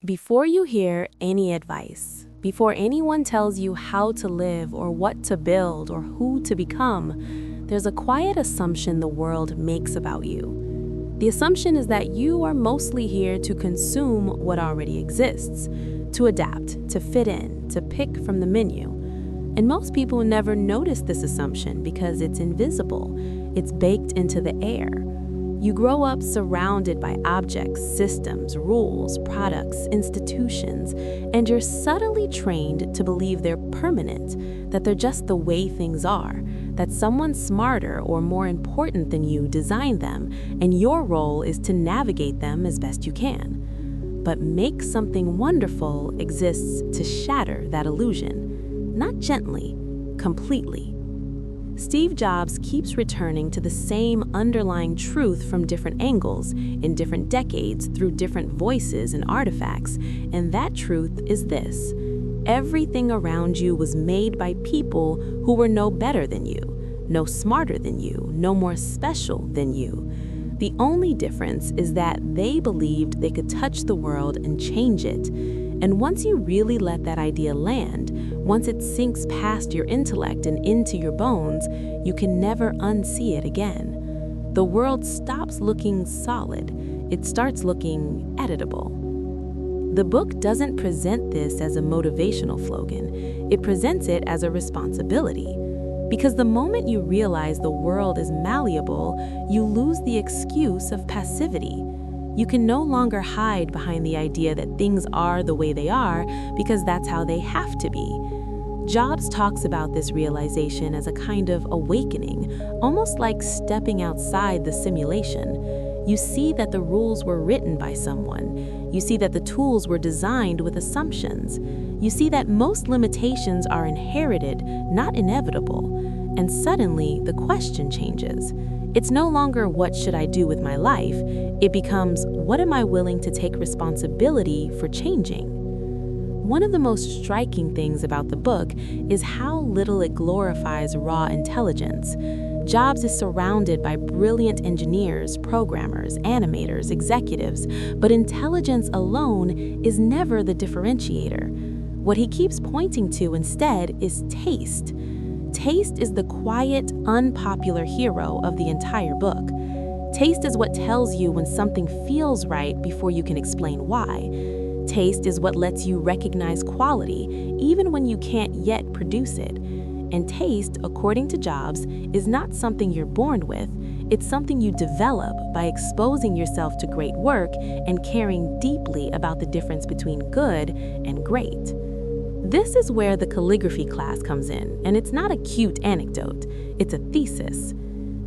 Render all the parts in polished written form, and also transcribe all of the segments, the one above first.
Before you hear any advice, before anyone tells you how to live or what to build or who to become, there's a quiet assumption the world makes about you. The assumption is that you are mostly here to consume what already exists, to adapt, to fit in, to pick from the menu. And most people never notice this assumption because it's invisible. It's baked into the air. You grow up surrounded by objects, systems, rules, products, institutions, and you're subtly trained to believe they're permanent, that they're just the way things are, that someone smarter or more important than you designed them, and your role is to navigate them as best you can. But Make Something Wonderful exists to shatter that illusion, not gently, completely. Steve Jobs keeps returning to the same underlying truth from different angles, in different decades, through different voices and artifacts, and that truth is this: everything around you was made by people who were no better than you, no smarter than you, no more special than you. The only difference is that they believed they could touch the world and change it. And once you really let that idea land, once it sinks past your intellect and into your bones, you can never unsee it again. The world stops looking solid. It starts looking editable. The book doesn't present this as a motivational slogan. It presents it as a responsibility. Because the moment you realize the world is malleable, you lose the excuse of passivity. You can no longer hide behind the idea that things are the way they are because that's how they have to be. Jobs talks about this realization as a kind of awakening, almost like stepping outside the simulation. You see that the rules were written by someone. You see that the tools were designed with assumptions. You see that most limitations are inherited, not inevitable. And suddenly, the question changes. It's no longer what should I do with my life? It becomes what am I willing to take responsibility for changing? One of the most striking things about the book is how little it glorifies raw intelligence. Jobs is surrounded by brilliant engineers, programmers, animators, executives, but intelligence alone is never the differentiator. What he keeps pointing to instead is taste. Taste is the quiet, unpopular hero of the entire book. Taste is what tells you when something feels right before you can explain why. Taste is what lets you recognize quality, even when you can't yet produce it. And taste, according to Jobs, is not something you're born with. It's something you develop by exposing yourself to great work and caring deeply about the difference between good and great. This is where the calligraphy class comes in, and it's not a cute anecdote, it's a thesis.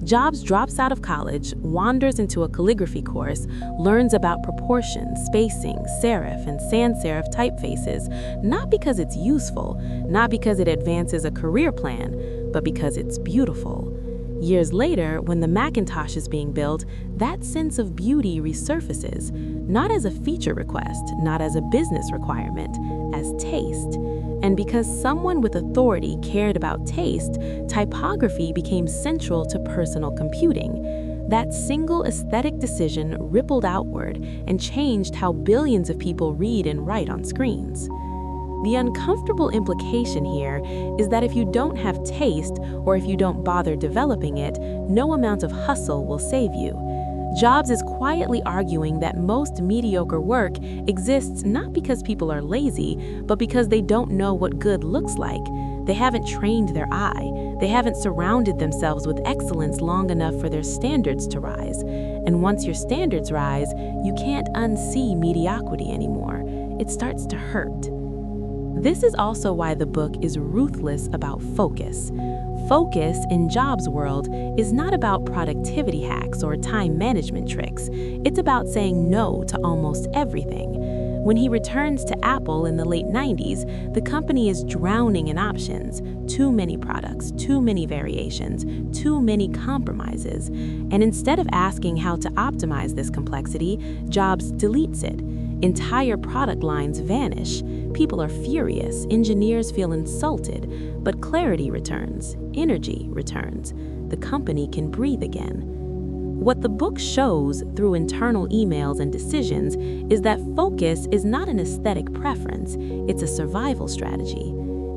Jobs drops out of college, wanders into a calligraphy course, learns about proportion, spacing, serif, and sans serif typefaces, not because it's useful, not because it advances a career plan, but because it's beautiful. Years later, when the Macintosh is being built, that sense of beauty resurfaces, not as a feature request, not as a business requirement, as taste. And because someone with authority cared about taste, typography became central to personal computing. That single aesthetic decision rippled outward and changed how billions of people read and write on screens. The uncomfortable implication here is that if you don't have taste, or if you don't bother developing it, no amount of hustle will save you. Jobs is quietly arguing that most mediocre work exists not because people are lazy, but because they don't know what good looks like. They haven't trained their eye. They haven't surrounded themselves with excellence long enough for their standards to rise. And once your standards rise, you can't unsee mediocrity anymore. It starts to hurt. This is also why the book is ruthless about focus. Focus in Jobs' world is not about productivity hacks or time management tricks. It's about saying no to almost everything. When he returns to Apple in the late 90s, the company is drowning in options. Too many products, too many variations, too many compromises. And instead of asking how to optimize this complexity, Jobs deletes it. Entire product lines vanish. People are furious, engineers feel insulted, but clarity returns, energy returns. The company can breathe again. What the book shows through internal emails and decisions is that focus is not an aesthetic preference, it's a survival strategy.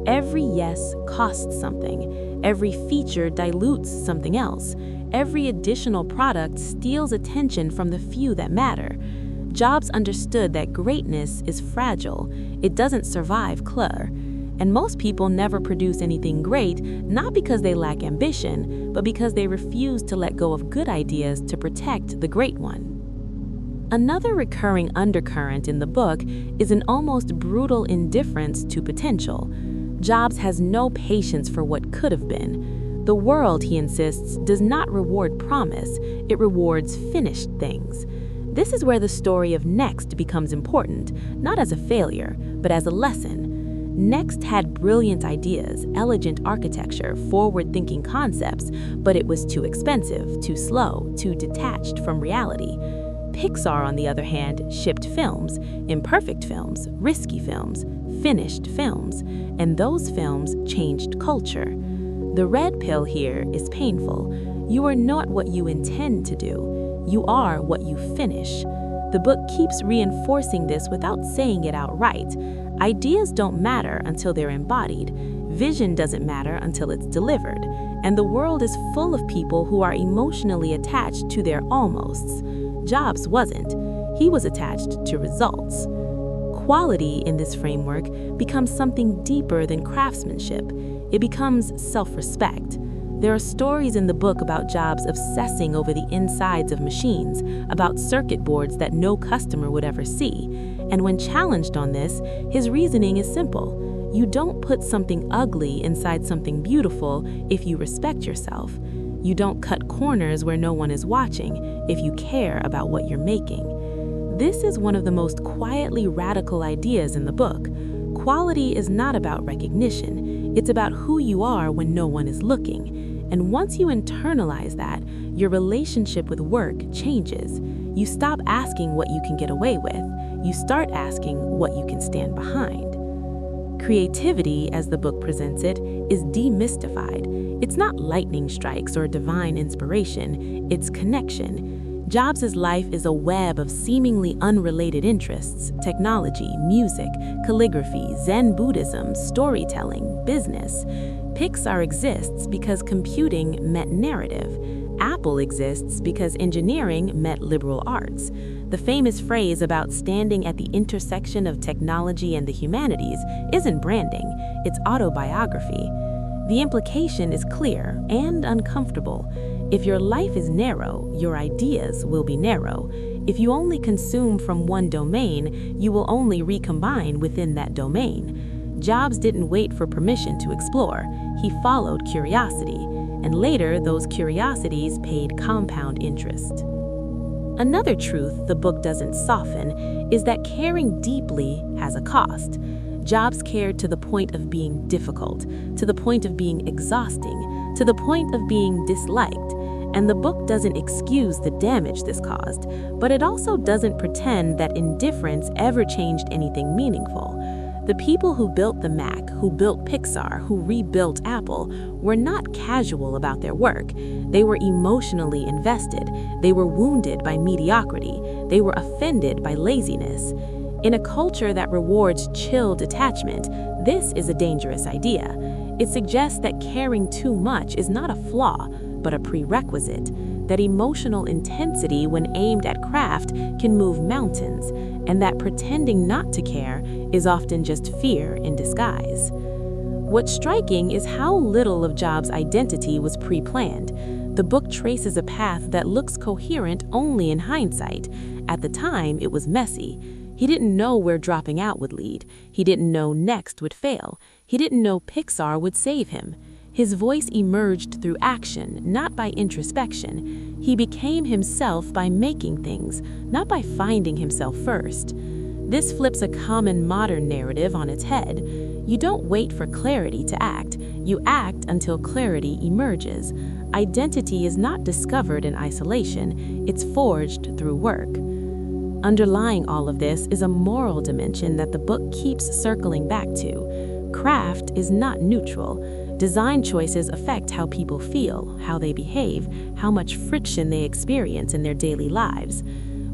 Every yes costs something. Every feature dilutes something else. Every additional product steals attention from the few that matter. Jobs understood that greatness is fragile. It doesn't survive clutter. And most people never produce anything great, not because they lack ambition, but because they refuse to let go of good ideas to protect the great one. Another recurring undercurrent in the book is an almost brutal indifference to potential. Jobs has no patience for what could have been. The world, he insists, does not reward promise, it rewards finished things. This is where the story of Next becomes important, not as a failure, but as a lesson. Next had brilliant ideas, elegant architecture, forward-thinking concepts, but it was too expensive, too slow, too detached from reality. Pixar, on the other hand, shipped films, imperfect films, risky films, finished films, and those films changed culture. The red pill here is painful. You are not what you intend to do. You are what you finish. The book keeps reinforcing this without saying it outright. Ideas don't matter until they're embodied. Vision doesn't matter until it's delivered. And the world is full of people who are emotionally attached to their almosts. Jobs wasn't. He was attached to results. Quality in this framework becomes something deeper than craftsmanship. It becomes self-respect. There are stories in the book about Jobs obsessing over the insides of machines, about circuit boards that no customer would ever see. And when challenged on this, his reasoning is simple. You don't put something ugly inside something beautiful if you respect yourself. You don't cut corners where no one is watching if you care about what you're making. This is one of the most quietly radical ideas in the book. Quality is not about recognition. It's about who you are when no one is looking. And once you internalize that, your relationship with work changes. You stop asking what you can get away with. You start asking what you can stand behind. Creativity, as the book presents it, is demystified. It's not lightning strikes or divine inspiration, it's connection. Jobs' life is a web of seemingly unrelated interests: technology, music, calligraphy, Zen Buddhism, storytelling, business. Pixar exists because computing met narrative. Apple exists because engineering met liberal arts. The famous phrase about standing at the intersection of technology and the humanities isn't branding, it's autobiography. The implication is clear and uncomfortable. If your life is narrow, your ideas will be narrow. If you only consume from one domain, you will only recombine within that domain. Jobs didn't wait for permission to explore. He followed curiosity, and later those curiosities paid compound interest. Another truth the book doesn't soften is that caring deeply has a cost. Jobs cared to the point of being difficult, to the point of being exhausting, to the point of being disliked. And the book doesn't excuse the damage this caused, but it also doesn't pretend that indifference ever changed anything meaningful. The people who built the Mac, who built Pixar, who rebuilt Apple, were not casual about their work. They were emotionally invested. They were wounded by mediocrity. They were offended by laziness. In a culture that rewards chill detachment, this is a dangerous idea. It suggests that caring too much is not a flaw, but a prerequisite, that emotional intensity when aimed at craft can move mountains, and that pretending not to care is often just fear in disguise. What's striking is how little of Jobs' identity was pre-planned. The book traces a path that looks coherent only in hindsight. At the time, it was messy. He didn't know where dropping out would lead. He didn't know Next would fail. He didn't know Pixar would save him. His voice emerged through action, not by introspection. He became himself by making things, not by finding himself first. This flips a common modern narrative on its head. You don't wait for clarity to act. You act until clarity emerges. Identity is not discovered in isolation. It's forged through work. Underlying all of this is a moral dimension that the book keeps circling back to. Craft is not neutral. Design choices affect how people feel, how they behave, how much friction they experience in their daily lives.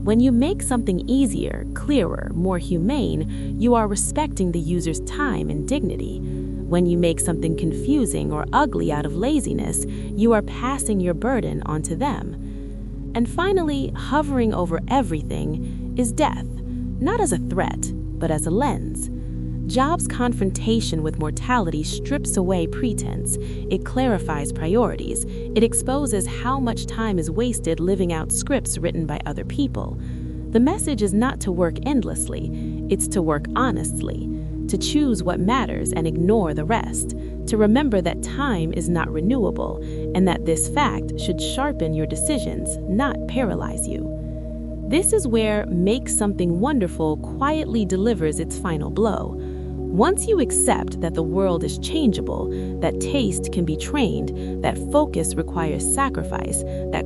When you make something easier, clearer, more humane, you are respecting the user's time and dignity. When you make something confusing or ugly out of laziness, you are passing your burden onto them. And finally, hovering over everything is death, not as a threat, but as a lens. Jobs' confrontation with mortality strips away pretense. It clarifies priorities. It exposes how much time is wasted living out scripts written by other people. The message is not to work endlessly. It's to work honestly, to choose what matters and ignore the rest, to remember that time is not renewable, and that this fact should sharpen your decisions, not paralyze you. This is where Make Something Wonderful quietly delivers its final blow. Once you accept that the world is changeable, that taste can be trained, that focus requires sacrifice, that